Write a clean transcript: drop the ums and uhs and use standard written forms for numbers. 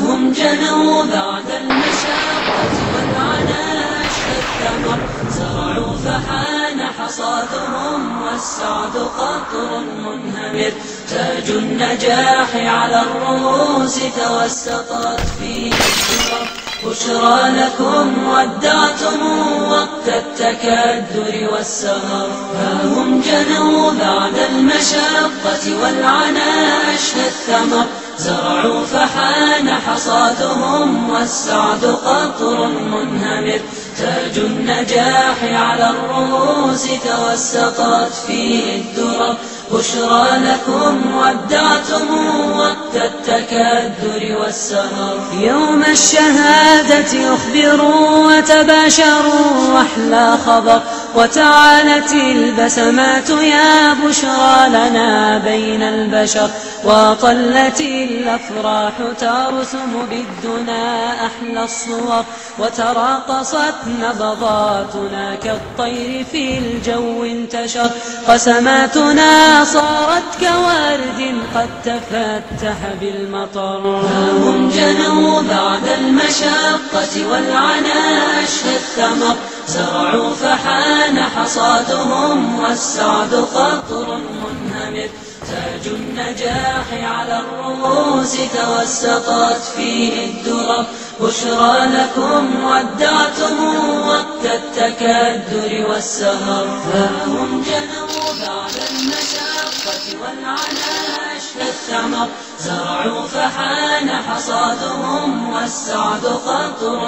هم جنوا بعد المشاقة والعناء أشهى الثمر، زرعوا فحان حصادهم والسعد قطر منهمر. تاج النجاح على الرؤوس توسطت فيه الصور، بشرى لكم ودعتم وقت التكدر والسهر. ها هم جنوا بعد المشقة والعناء أشهى الثمر، زرعوا فحان حصادهم والسعد قطر منهمر. تاج النجاح على الرؤوس توسطت فيه الدرر، بشرى لكم ودعتم وقت التكدر والسهر. يوم الشهادة يخبروا وتباشروا أحلى خبر، وتعالت البسمات يا بشرى لنا بين البشر. وطلت الأفراح ترسم بالدنا أحلى الصور، وتراقصت نبضاتنا كالطير في الجو انتشر. قسماتنا صارت كورد قد تفتح بالمطر. هم جنوا بعد المشقة والعناء أشهى الثمر، زرعوا فحان حصادهم والسعد قطر منهمر. تاج النجاح على الرؤوس توسطت فيه الدرر، بشرى لكم ودعتم وقت التكدر والسهر. فهم جنوا بعد المشقة والعناء أشهى الثمر، زرعوا فحان حصادهم والسعد قطر